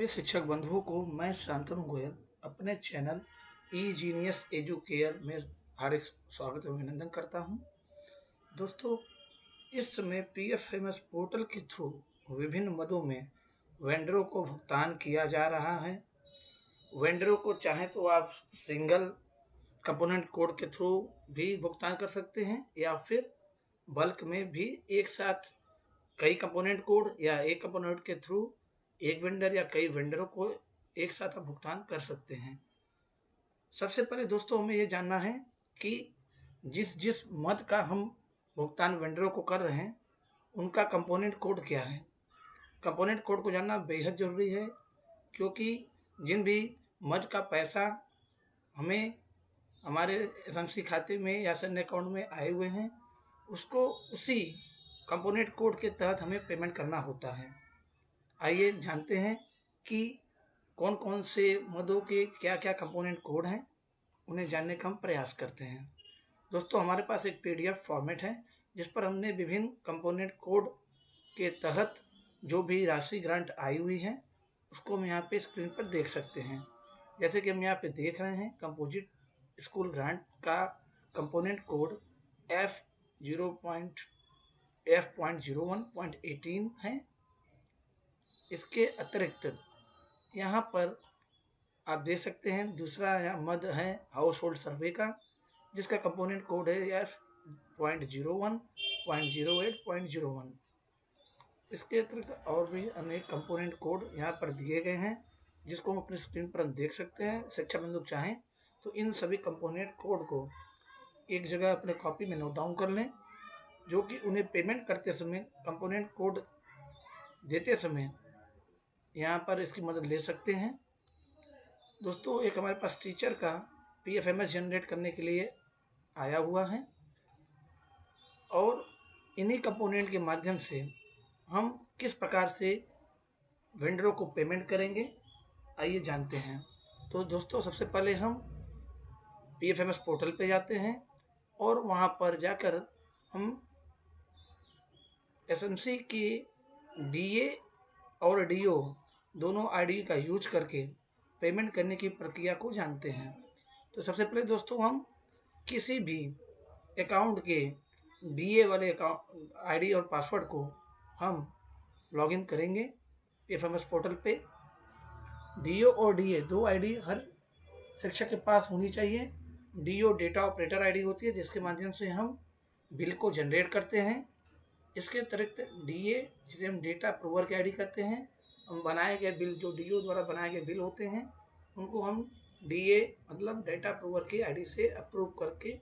सभी शिक्षक बंधुओं को मैं शांतनु गोयल अपने चैनल ई जीनियस एजुकेयर में हार्दिक स्वागत और अभिनंदन करता हूं। दोस्तों, इस समय पीएफएमएस पोर्टल के थ्रू विभिन्न मदों में वेंडरों को भुगतान किया जा रहा है। वेंडरों को चाहे तो आप सिंगल कंपोनेंट कोड के थ्रू भी भुगतान कर सकते हैं या फिर बल्क में भी एक साथ कई कंपोनेंट कोड या एक कंपोनेंट के थ्रू एक वेंडर या कई वेंडरों को एक साथ आप भुगतान कर सकते हैं। सबसे पहले दोस्तों हमें ये जानना है कि जिस जिस मद का हम भुगतान वेंडरों को कर रहे हैं उनका कंपोनेंट कोड क्या है। कंपोनेंट कोड को जानना बेहद ज़रूरी है, क्योंकि जिन भी मद का पैसा हमें हमारे एसएमसी खाते में या सैन्य अकाउंट में आए हुए हैं उसको उसी कंपोनेंट कोड के तहत हमें पेमेंट करना होता है। आइए जानते हैं कि कौन कौन से मदों के क्या क्या कंपोनेंट कोड हैं, उन्हें जानने का हम प्रयास करते हैं। दोस्तों, हमारे पास एक पीडीएफ फॉर्मेट है जिस पर हमने विभिन्न कंपोनेंट कोड के तहत जो भी राशि ग्रांट आई हुई है उसको हम यहाँ पे स्क्रीन पर देख सकते हैं। जैसे कि हम यहाँ पे देख रहे हैं, कंपोजिट स्कूल ग्रांट का कंपोनेंट कोड F.01.18 है। इसके अतिरिक्त यहाँ पर आप देख सकते हैं दूसरा यहाँ मद है हाउस होल्ड सर्वे का, जिसका कंपोनेंट कोड है F.01.08.01। इसके अतिरिक्त और भी अनेक कंपोनेंट कोड यहाँ पर दिए गए हैं जिसको हम अपनी स्क्रीन पर देख सकते हैं। शिक्षक बंधु चाहें तो इन सभी कंपोनेंट कोड को एक जगह अपने कॉपी में नोट डाउन कर लें, जो कि उन्हें पेमेंट करते समय कंपोनेंट कोड देते समय यहाँ पर इसकी मदद ले सकते हैं। दोस्तों, एक हमारे पास टीचर का पीएफएमएस जनरेट करने के लिए आया हुआ है और इन्हीं कंपोनेंट के माध्यम से हम किस प्रकार से वेंडरों को पेमेंट करेंगे, आइए जानते हैं। तो दोस्तों, सबसे पहले हम पीएफएमएस पोर्टल पे जाते हैं और वहाँ पर जाकर हम एसएमसी की डीए और डीओ दोनों आईडी का यूज करके पेमेंट करने की प्रक्रिया को जानते हैं। तो सबसे पहले दोस्तों हम किसी भी अकाउंट के डीए वाले अकाउंट आईडी और पासवर्ड को हम लॉगिन करेंगे पीएफएमएस पोर्टल पे। डीओ और डीए दो आईडी हर शिक्षक के पास होनी चाहिए। डीओ डेटा ऑपरेटर आईडी होती है जिसके माध्यम से हम बिल को जनरेट करते हैं। इसके अतिरिक्त डीए जिसे हम डेटा अप्रूवर की आईडी कहते हैं, हम बनाए गए बिल जो डीओ द्वारा बनाए गए बिल होते हैं उनको हम डीए मतलब डेटा अप्रूवर की आईडी से अप्रूव करके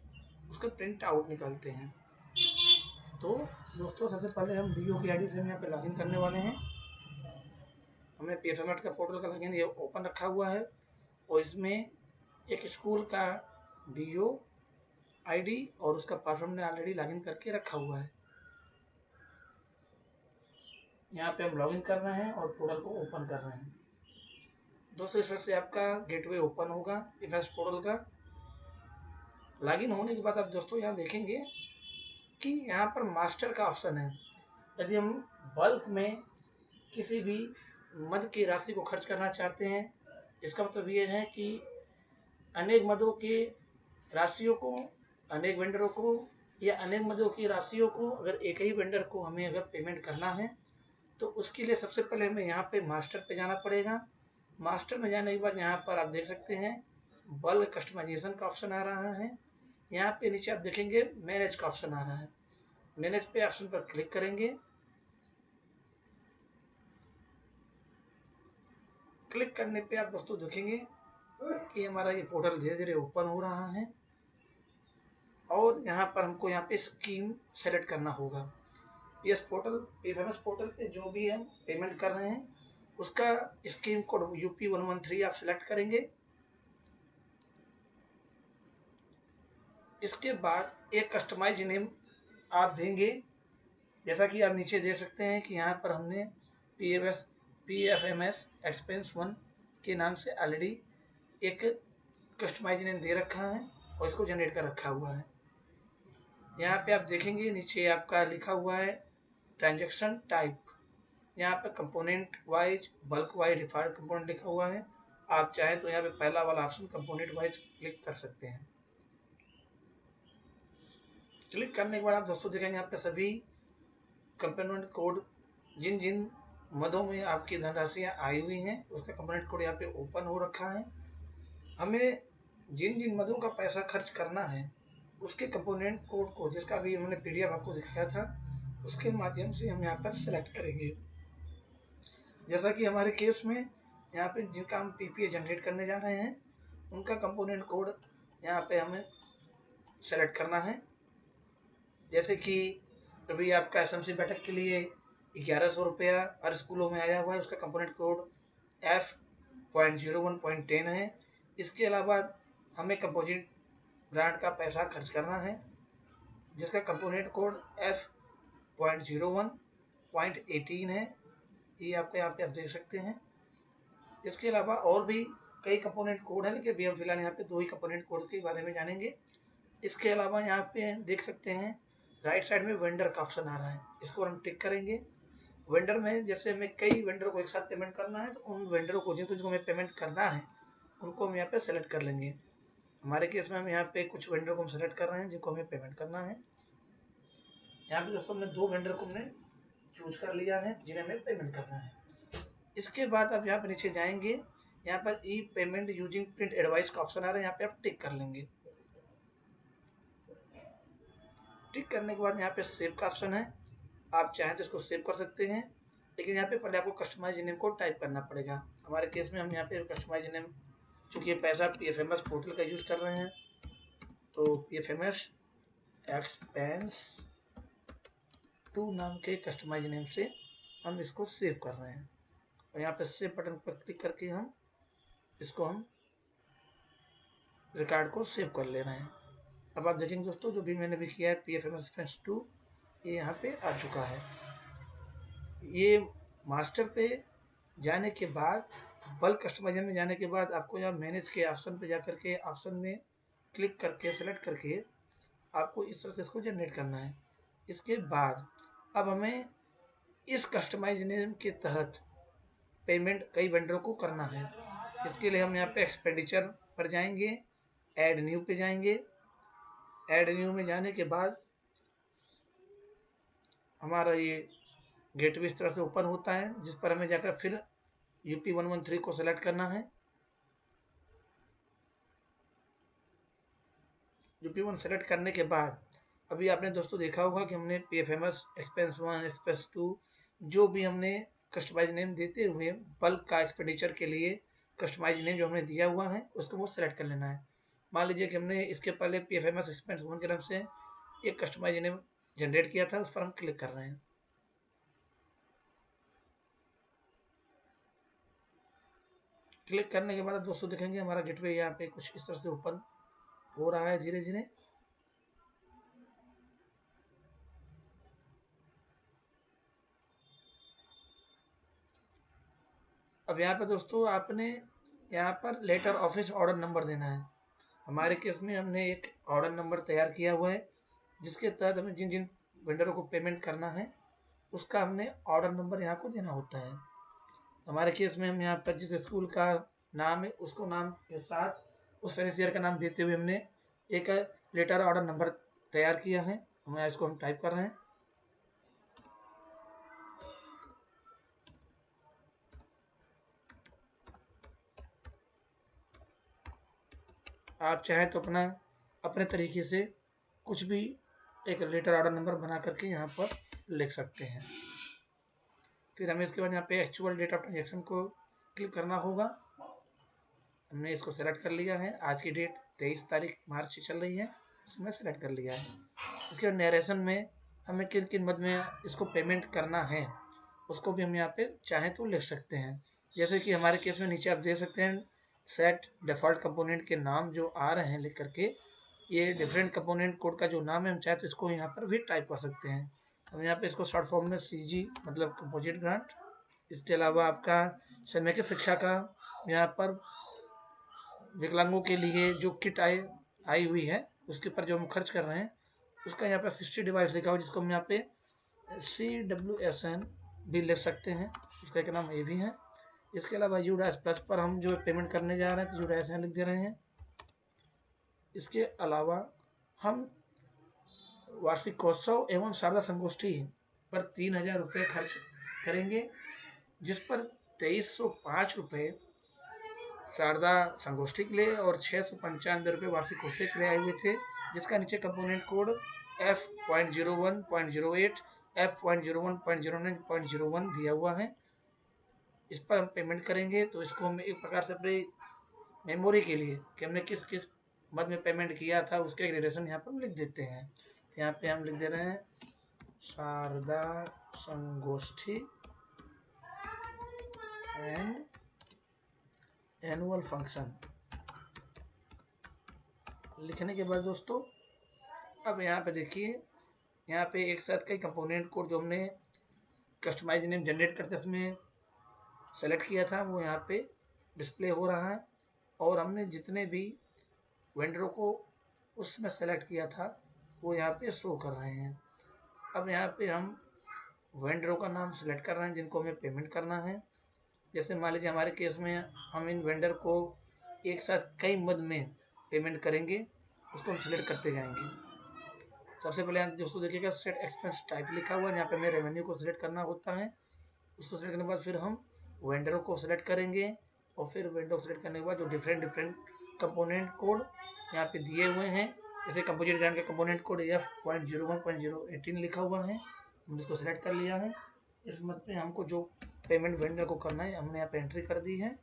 उसका प्रिंट आउट निकालते हैं। तो दोस्तों, सबसे पहले हम डीओ की आईडी से हम यहाँ पे लॉगिन करने वाले हैं। हमने पीएफएमएस का पोर्टल का लॉगिन ये ओपन रखा हुआ है और इसमें एक स्कूल का डीओ आईडी और उसका पासवर्ड हमने ऑलरेडी लॉगिन करके रखा हुआ है। यहाँ पे हम लॉगिन कर रहे हैं और पोर्टल को ओपन कर रहे हैं। दोस्तों, इस तरह से आपका गेटवे ओपन होगा पीएफएमएस पोर्टल का। लॉगिन होने के बाद आप दोस्तों यहाँ देखेंगे कि यहाँ पर मास्टर का ऑप्शन है। यदि हम बल्क में किसी भी मद की राशि को खर्च करना चाहते हैं, इसका मतलब ये है कि अनेक मदों के राशियों को, अनेक वेंडरों को या अनेक मदों की राशियों को अगर एक ही वेंडर को हमें अगर पेमेंट करना है तो उसके लिए सबसे पहले हमें यहाँ पे मास्टर पे जाना पड़ेगा। मास्टर में जाने के बाद यहाँ पर आप देख सकते हैं बल्क कस्टमाइजेशन का ऑप्शन आ रहा है। यहाँ पे नीचे आप देखेंगे मैनेज का ऑप्शन आ रहा है। मैनेज पे ऑप्शन पर क्लिक करेंगे। क्लिक करने पे आप दोस्तों देखेंगे कि हमारा ये पोर्टल धीरे धीरे ओपन हो रहा है और यहाँ पर हमको यहाँ पे स्कीम सेलेक्ट करना होगा। पीएफएमएस पोर्टल पे जो भी हम पेमेंट कर रहे हैं उसका स्कीम कोड UP113 आप सिलेक्ट करेंगे। इसके बाद एक कस्टमाइज नेम आप देंगे। जैसा कि आप नीचे देख सकते हैं कि यहाँ पर हमने पीएफएमएस एक्सपेंस 1 के नाम से ऑलरेडी एक कस्टमाइज नेम दे रखा है और इसको जनरेट कर रखा हुआ है। यहाँ पे आप देखेंगे नीचे आपका लिखा हुआ है ट्रांजैक्शन टाइप। यहाँ पे component wise, bulk wise, default component लिखा हुआ है। आप चाहें तो यहाँ पे पहला वाला ऑप्शन कंपोनेंट वाइज क्लिक कर सकते हैं। क्लिक करने के बाद आप दोस्तों देखेंगे यहाँ पे सभी कंपोनेंट कोड जिन जिन मदों में आपकी धनराशियाँ आई हुई हैं उसका कंपोनेंट कोड यहाँ पे ओपन हो रखा है। हमें जिन जिन मदों का पैसा खर्च करना है उसके कंपोनेंट कोड को, जिसका भी हमने पीडीएफ आपको दिखाया था, उसके माध्यम से हम यहाँ पर सेलेक्ट करेंगे। जैसा कि हमारे केस में यहाँ पे जिनका हम पीपीए जनरेट करने जा रहे हैं उनका कंपोनेंट कोड यहाँ पे हमें सेलेक्ट करना है। जैसे कि अभी आपका एसएमसी बैठक के लिए 1100 रुपया हर स्कूलों में आया हुआ है, उसका कंपोनेंट कोड F.01.10 है। इसके अलावा हमें कंपोजिट ब्रांड का पैसा खर्च करना है जिसका कंपोनेंट कोड F.01.18 है। ये आपको यहाँ पे आप देख सकते हैं। इसके अलावा और भी कई कंपोनेंट कोड हैं, लेकिन अभी हम फिलहाल यहाँ पे 2 ही कंपोनेंट कोड के बारे में जानेंगे। इसके अलावा यहाँ पे देख सकते हैं राइट साइड में वेंडर का ऑप्शन आ रहा है, इसको हम टिक करेंगे। वेंडर में जैसे हमें कई वेंडर को एक साथ पेमेंट करना है तो उन वेंडरों को जिनको हमें पेमेंट करना है उनको हम यहाँ पे सेलेक्ट कर लेंगे। हमारे केस में हम यहाँ पे कुछ वेंडर को हम सेलेक्ट कर रहे हैं जिनको हमें पेमेंट करना है। यहाँ पे दोस्तों हमने 2 वेंडर को हमने चूज कर लिया है जिन्हें हमें पेमेंट करना है। इसके बाद आप यहाँ पर नीचे जाएंगे, यहाँ पर ई पेमेंट यूजिंग प्रिंट एडवाइस का ऑप्शन आ रहा है, यहाँ पे आप टिक कर लेंगे। टिक करने के बाद यहाँ पे सेव का ऑप्शन है, आप चाहें तो इसको सेव कर सकते हैं, लेकिन यहाँ पे पहले आपको कस्टमाइज नेम को टाइप करना पड़ेगा। हमारे केस में हम यहाँ पे कस्टमाइज नेम, चूँकि पैसा पीएफएमएस पोर्टल का यूज़ कर रहे हैं तो पीएफएमएस एक्सपेंस 2 नाम के कस्टमाइज नेम से हम इसको सेव कर रहे हैं और यहाँ पे सेव बटन पर क्लिक करके हम रिकॉर्ड को सेव कर ले रहे हैं। अब आप देखेंगे दोस्तों जो भी मैंने भी किया है पीएफएमएस एक्सपेंस 2 ये यहाँ पे आ चुका है। ये मास्टर पे जाने के बाद, बल्क कस्टमाइजर में जाने के बाद आपको यहाँ मैनेज के ऑप्शन पे जा करके ऑप्शन में क्लिक करके सेलेक्ट करके आपको इस तरह से इसको जनरेट करना है। इसके बाद अब हमें इस कस्टमाइज नेम के तहत पेमेंट कई वेंडरों को करना है। इसके लिए हम यहाँ पे एक्सपेंडिचर पर जाएंगे, ऐड न्यू पे जाएंगे। ऐड न्यू में जाने के बाद हमारा ये गेटवे इस तरह से ओपन होता है, जिस पर हमें जाकर फिर यूपी 113 को सेलेक्ट करना है। यूपी 1 सेलेक्ट करने के बाद अभी आपने दोस्तों देखा होगा कि हमने पीएफएमएस एक्सपेंस 1 एक्सपेंस 2 जो भी हमने कस्टमाइज नेम देते हुए बल्क का एक्सपेंडिचर के लिए कस्टमाइज नेम जो हमने दिया हुआ है उसको वो सेलेक्ट कर लेना है। मान लीजिए कि हमने इसके पहले पीएफएमएस एक्सपेंस 1 के नाम से एक कस्टमाइज नेम जनरेट किया था, उस पर हम क्लिक कर रहे हैं। क्लिक करने के बाद आप दोस्तों देखेंगे हमारा गेटवे यहाँ पे कुछ इस तरह से ओपन हो रहा है धीरे धीरे। अब यहाँ पे दोस्तों आपने यहाँ पर लेटर ऑफिस ऑर्डर नंबर देना है। हमारे केस में हमने एक ऑर्डर नंबर तैयार किया हुआ है जिसके तहत हमें जिन जिन वेंडरों को पेमेंट करना है उसका हमने ऑर्डर नंबर यहाँ को देना होता है। हमारे केस में हम यहाँ पर जिस स्कूल का नाम है उसको नाम के साथ उस फाइनेंसियर का नाम देते हुए हमने एक लेटर ऑर्डर नंबर तैयार किया है। हम इसको हम टाइप कर रहे हैं। आप चाहें तो अपने तरीके से कुछ भी एक लेटर ऑर्डर नंबर बना करके यहाँ पर लिख सकते हैं। फिर हमें इसके बाद यहाँ पे एक्चुअल डेट ऑफ ट्रांजेक्शन को क्लिक करना होगा। हमने इसको सेलेक्ट कर लिया है। आज की डेट 23 तारीख मार्च चल रही है, इसमें सेलेक्ट कर लिया है। इसके बाद नरेशन में हमें किन किन मद में इसको पेमेंट करना है उसको भी हम यहाँ पे चाहें तो लिख सकते हैं। जैसे कि हमारे केस में नीचे आप देख सकते हैं सेट डिफ़ॉल्ट कंपोनेंट के नाम जो आ रहे हैं लिख करके, ये डिफरेंट कंपोनेंट कोड का जो नाम है हम चाहे तो इसको यहाँ पर भी टाइप कर सकते हैं। हम यहाँ पे इसको शॉर्ट फॉर्म में CG मतलब कंपोजिट ग्रांट। इसके अलावा आपका समेकित शिक्षा का यहाँ पर विकलांगों के लिए जो किट आई हुई है उसके ऊपर जो हम खर्च कर रहे हैं उसका यहाँ पर 60 डिवाइस लिखा हुआ जिसको हम यहाँ पे CWSN भी लिख सकते हैं, उसका एक नाम ये भी है। इसके अलावा यूडैश प्लस पर हम जो पेमेंट करने जा रहे हैं तो यूडैश यहाँ लिख दे रहे हैं। इसके अलावा हम वार्षिकोत्सव एवं शारदा संगोष्ठी पर 3000 रुपये खर्च करेंगे, जिस पर 2305 रुपये शारदा संगोष्ठी के लिए और 695 रुपये वार्षिकोत्सव के लिए आए हुए थे, जिसका नीचे कंपोनेंट कोड F.01.08 F.01.09.01 दिया हुआ है। इस पर हम पेमेंट करेंगे तो इसको हम एक प्रकार से अपनी मेमोरी के लिए कि हमने किस किस मद में पेमेंट किया था उसके एक रिलेशन यहाँ पर हम लिख देते हैं। तो यहाँ पे हम लिख दे रहे हैं शारदा संगोष्ठी एंड एनुअल फंक्शन। लिखने के बाद दोस्तों अब यहाँ पे देखिए, यहाँ पे एक साथ कई कंपोनेंट कोड जो हमने कस्टमाइज नेम जनरेट करते समय सेलेक्ट किया था वो यहाँ पे डिस्प्ले हो रहा है, और हमने जितने भी वेंडरों को उसमें सेलेक्ट किया था वो यहाँ पे शो कर रहे हैं। अब यहाँ पे हम वेंडरों का नाम सेलेक्ट कर रहे हैं जिनको हमें पेमेंट करना है। जैसे मान लीजिए हमारे केस में हम इन वेंडर को एक साथ कई मद में पेमेंट करेंगे, उसको हम सिलेक्ट करते जाएंगे। सबसे पहले यहाँ दोस्तों देखिएगा सेट एक्सपेंस टाइप लिखा हुआ है, यहाँ पे हमें रेवेन्यू को सिलेक्ट करना होता है। उसको सिलेक्ट करने के बाद फिर हम वेंडरों को सिलेक्ट करेंगे, और फिर वेंडर को सिलेक्ट करने के बाद जो डिफरेंट कंपोनेंट कोड यहाँ पे दिए हुए हैं, जैसे कंपोजिट ग्रांट का कंपोनेंट कोड F.01.018 लिखा हुआ है, हमने इसको सिलेक्ट कर लिया है। इस मत में हमको जो पेमेंट वेंडर को करना है हमने यहाँ पे एंट्री कर दी है।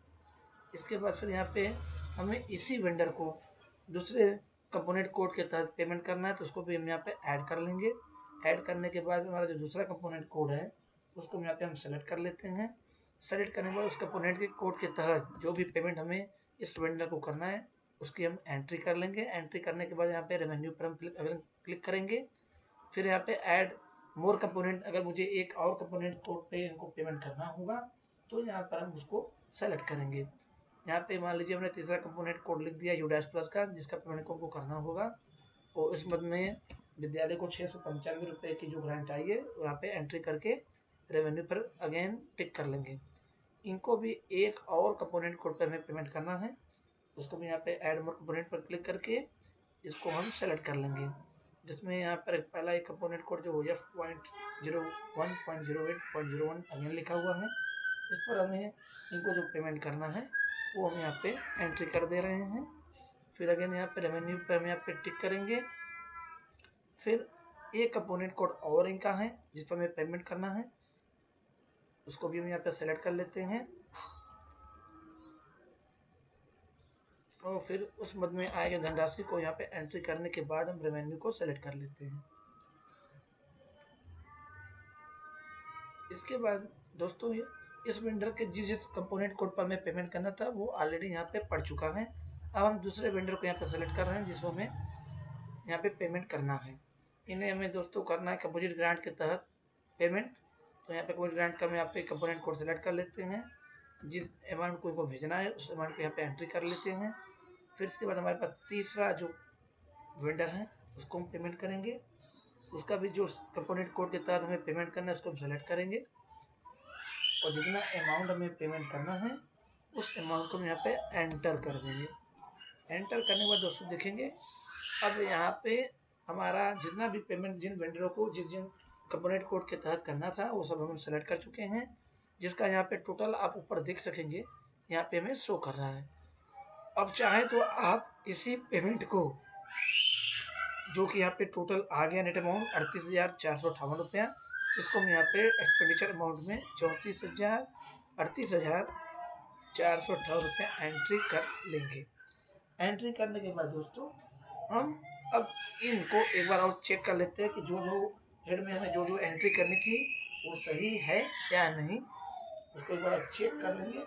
इसके बाद फिर यहाँ पे हमें इसी वेंडर को दूसरे कंपोनेंट कोड के तहत पेमेंट करना है, तो उसको भी हम यहाँ पे ऐड कर लेंगे। ऐड करने के बाद हमारा जो दूसरा कंपोनेंट कोड है उसको यहाँ पे हम सेलेक्ट कर लेते हैं। सेलेक्ट करने के बाद उस कंपोनेंट के कोड के तहत जो भी पेमेंट हमें इस वेंडर को करना है उसकी हम एंट्री कर लेंगे। एंट्री करने के बाद यहाँ पे रेवेन्यू पर हम क्लिक करेंगे। फिर यहाँ पे ऐड मोर कंपोनेंट, अगर मुझे एक और कंपोनेंट कोड पे इनको पेमेंट करना होगा तो यहाँ पर हम उसको सेलेक्ट करेंगे। यहाँ पे मान लीजिए हमने तीसरा कंपोनेंट कोड लिख दिया यूडैश प्लस का, जिसका पेमेंट को हमको करना होगा, और इस मद में विद्यालय को 695 रुपये की जो ग्रांट आई है यहाँ पे एंट्री करके रेवेन्यू पर अगेन टिक कर लेंगे। इनको भी एक और कंपोनेंट कोड पे हमें पेमेंट करना है, उसको भी यहाँ पे ऐड मोर कंपोनेंट पर क्लिक करके इसको हम सेलेक्ट कर लेंगे, जिसमें यहाँ पर पहला एक कंपोनेंट कोड जो F.01.08.01 अगेन लिखा हुआ है। इस पर हमें इनको जो पेमेंट करना है वो हम यहाँ पे एंट्री कर दे रहे हैं। फिर अगेन यहाँ पे रेवेन्यू पर हम यहाँ पे टिक करेंगे। फिर एक कंपोनेंट कोड और इनका है जिस पर हमें पेमेंट करना है, उसको भी हम यहाँ पे सेलेक्ट कर लेते हैं, और फिर उस मद में आएगा धनराशि को यहाँ पे एंट्री करने के बाद हम रेवेन्यू को सेलेक्ट कर लेते हैं। इसके बाद दोस्तों इस वेंडर के जिस कंपोनेंट कोड पर हमें पेमेंट करना था वो ऑलरेडी यहाँ पे पड़ चुका है। अब हम दूसरे वेंडर को यहाँ पे सेलेक्ट कर रहे हैं जिसको हमें यहाँ पे पेमेंट करना है। इन्हें हमें दोस्तों करना है कंपोजिट ग्रांट के तहत पेमेंट। तो यहाँ पे कंपोजिट ग्रांट का हम यहाँ पे कंपोनेंट कोड सेलेक्ट कर लेते हैं, जिस अमाउंट को इनको भेजना है उस अमाउंट को यहाँ पे एंट्री कर लेते हैं। फिर इसके बाद हमारे पास तीसरा जो वेंडर है उसको हम पेमेंट करेंगे, उसका भी जो कंपोनेंट कोड के तहत हमें पेमेंट करना है उसको हम सेलेक्ट करेंगे, और जितना अमाउंट हमें पेमेंट करना है उस अमाउंट को हम यहाँ पे एंटर कर देंगे। एंटर करने के बाद दोस्तों देखेंगे अब यहाँ पे हमारा जितना भी पेमेंट जिन वेंडरों को जिन कंपोनेंट कोड के तहत करना था वो सब हम सेलेक्ट कर चुके हैं, जिसका यहाँ पे टोटल आप ऊपर देख सकेंगे यहाँ पे हमें शो कर रहा है। अब चाहे तो आप इसी पेमेंट को जो कि यहाँ पे टोटल आ गया नेट अमाउंट 38,458 रुपया, इसको हम यहाँ पे एक्सपेंडिचर अमाउंट में 38,458 रुपये एंट्री कर लेंगे। एंट्री करने के बाद दोस्तों हम अब इनको एक बार और चेक कर लेते हैं कि जो हेड में हमें जो एंट्री करनी थी वो सही है या नहीं, उसको एक बार चेक कर लेंगे।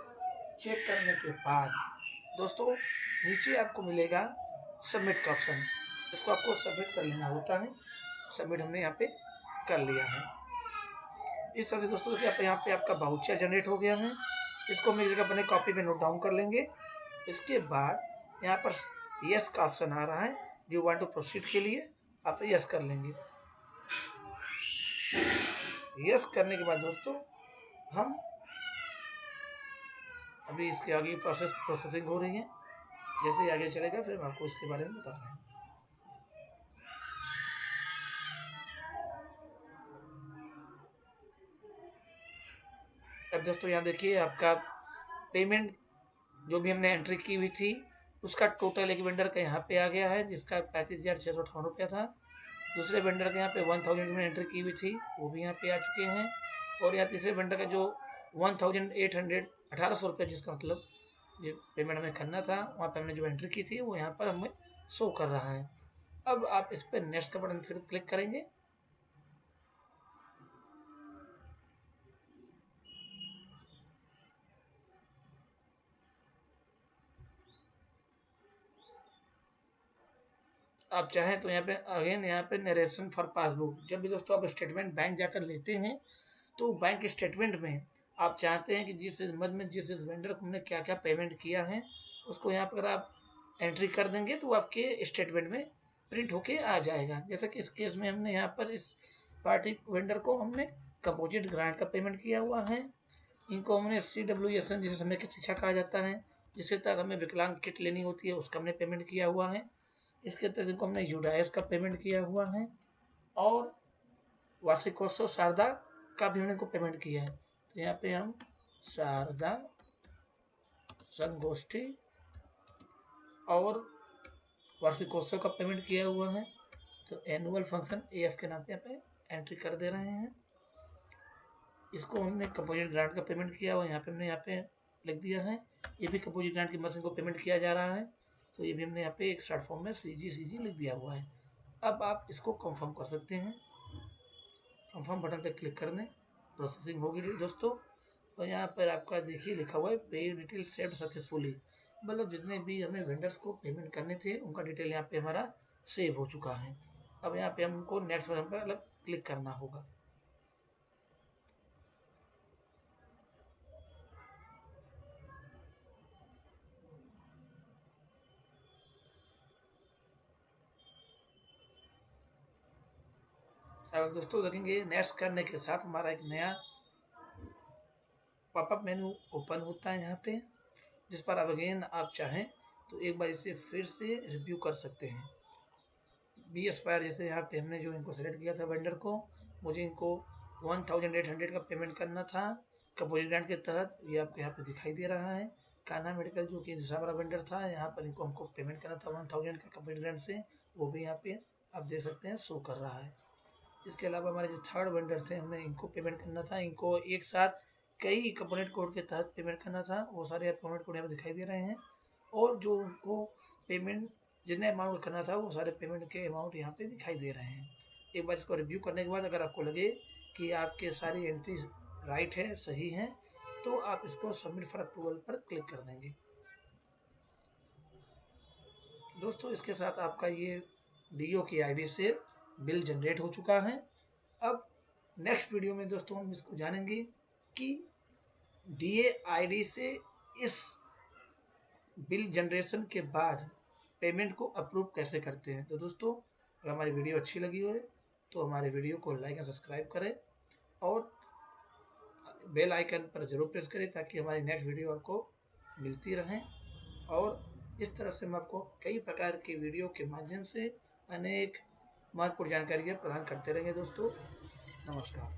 चेक करने के बाद दोस्तों नीचे आपको मिलेगा सबमिट का ऑप्शन, इसको आपको सबमिट कर लेना होता है। सबमिट हमने यहाँ पे कर लिया है। इस तरह से दोस्तों कि आप यहाँ पे आपका वाउचर जनरेट हो गया है। इसको हम एक जगह अपने कॉपी में नोट डाउन कर लेंगे। इसके बाद यहाँ पर यस का ऑप्शन आ रहा है, डू वांट टू प्रोसीड के लिए आप यस कर लेंगे। यस करने के बाद दोस्तों हम अभी इसके आगे प्रोसेसिंग हो रही है। जैसे ही आगे चलेगा फिर हम आपको इसके बारे में बता रहे हैं। अब दोस्तों यहाँ देखिए आपका पेमेंट जो भी हमने एंट्री की हुई थी उसका टोटल एक वेंडर का यहाँ पे आ गया है, जिसका 35,658 था। दूसरे वेंडर के यहाँ पे 1000 में एंट्री की हुई थी, वो भी यहाँ पे आ चुके हैं। और यहाँ तीसरे वेंडर का जो 1800 जिसका मतलब ये पेमेंट हमें करना था, वहाँ पे हमने जो एंट्री की थी वो यहाँ पर हमें शो कर रहा है। अब आप इस पर नेक्स्ट का बटन फिर क्लिक करेंगे। आप चाहें तो यहाँ पे अगेन यहाँ पे नरेशन फॉर पासबुक, जब भी दोस्तों आप स्टेटमेंट बैंक जाकर लेते हैं तो बैंक स्टेटमेंट में आप चाहते हैं कि जिस मद में जिस वेंडर को हमने क्या क्या पेमेंट किया है उसको यहाँ पर आप एंट्री कर देंगे तो आपके स्टेटमेंट में प्रिंट होके आ जाएगा। जैसा कि इस केस में हमने यहाँ पर इस पार्टी वेंडर को हमने कंपोजिट ग्रांट का पेमेंट किया हुआ है। इनको हमने CWSN जिसे समय की शिक्षा कहा जाता है, जिसके तहत हमें विकलांग किट लेनी होती है, उसका हमने पेमेंट किया हुआ है। इसके तहत इनको हमने यूडाइस का पेमेंट किया हुआ है और वार्षिकोत्सव शारदा का भी हमने इनको पेमेंट किया है। तो यहाँ पे हम शारदा संगोष्ठी और वार्षिकोत्सव का पेमेंट किया हुआ है, तो एनुअल फंक्शन AF के नाम पे यहाँ पे एंट्री कर दे रहे हैं। इसको हमने कंपोजिट ग्रांट का पेमेंट किया हुआ, यहाँ पे हमने यहाँ पे लिख दिया है। ये भी कंपोजिट ग्रांट की मशीन को पेमेंट किया जा रहा है, तो ये भी हमने यहाँ पे एक शॉर्ट फॉर्म में CG लिख दिया हुआ है। अब आप इसको कंफर्म कर सकते हैं। कंफर्म बटन पे क्लिक कर दें, प्रोसेसिंग होगी दोस्तों। और यहाँ पर आपका देखिए लिखा हुआ है पे डिटेल सेव्ड सक्सेसफुली, मतलब जितने भी हमें वेंडर्स को पेमेंट करने थे उनका डिटेल यहाँ पे हमारा सेव हो चुका है। अब यहाँ पे हमको नेक्स्ट बटन पर अलग क्लिक करना होगा। अब दोस्तों देखेंगे नेक्स्ट करने के साथ हमारा एक नया पॉपअप मेनू ओपन होता है यहाँ पे, जिस पर अब अगेन आप चाहें तो एक बार इसे फिर से रिव्यू कर सकते हैं। BS फायर जैसे यहाँ पे हमने जो इनको सेलेक्ट किया था वेंडर को, मुझे इनको 1800 का पेमेंट करना था कंपोजिट ग्रांट के तहत, ये आपको यहाँ पे दिखाई दे रहा है। कान्हा मेडिकल जो कि दूसरा बड़ा वेंडर था, यहाँ पर इनको हमको पेमेंट करना था 1000 का कंपोजिट ग्रांट से, वो भी यहाँ पे आप देख सकते हैं शो कर रहा है। इसके अलावा हमारे जो थर्ड वेंडर थे हमें इनको पेमेंट करना था, इनको एक साथ कई कंपोनेंट कोड के तहत पेमेंट करना था, वो सारे कंपोनेंट कोड यहाँ पे दिखाई दे रहे हैं। और जो उनको पेमेंट जितने अमाउंट करना था वो सारे पेमेंट के अमाउंट यहाँ पे दिखाई दे रहे हैं। एक बार इसको रिव्यू करने के बाद अगर आपको लगे कि आपके सारी एंट्रीज राइट है, सही है, तो आप इसको सबमिट फॉर अप्रूवल पर क्लिक कर देंगे। दोस्तों इसके साथ आपका ये DO की ID से बिल जनरेट हो चुका है। अब नेक्स्ट वीडियो में दोस्तों हम इसको जानेंगे कि DA ID से इस बिल जनरेशन के बाद पेमेंट को अप्रूव कैसे करते हैं। तो दोस्तों अगर हमारी वीडियो अच्छी लगी हो तो हमारे वीडियो को लाइक एंड सब्सक्राइब करें और बेल आइकन पर ज़रूर प्रेस करें ताकि हमारी नेक्स्ट वीडियो आपको मिलती रहें। और इस तरह से हम आपको कई प्रकार के वीडियो के माध्यम से अनेक महत्वपूर्ण जानकारियाँ प्रदान करते रहेंगे। दोस्तों नमस्कार।